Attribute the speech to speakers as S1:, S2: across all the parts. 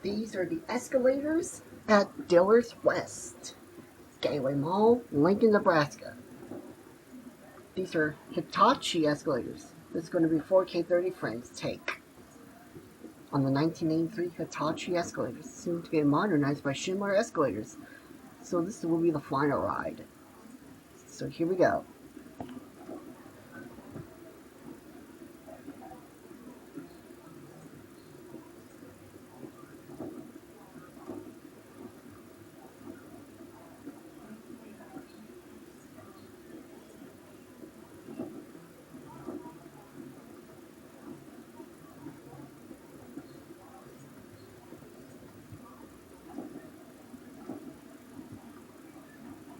S1: These are the escalators at Dillards West, Gateway Mall, Lincoln, Nebraska. These are Hitachi escalators. This is going to be 4K 30 frames take on the 1983 Hitachi escalators, soon to get modernized by Schindler escalators. So this will be the final ride. So here we go.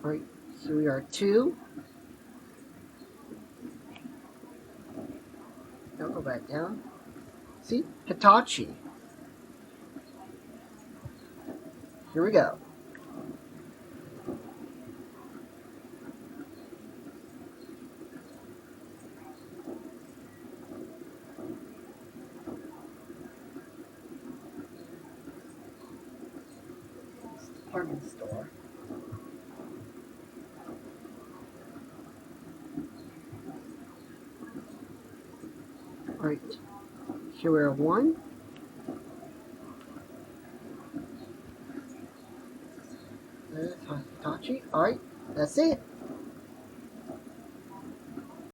S1: Alright, here we are, 2. Now go back down. See? Hitachi. Here we go. It's a department store. Alright, here we are, 1. There's Hitachi. Alright, that's it.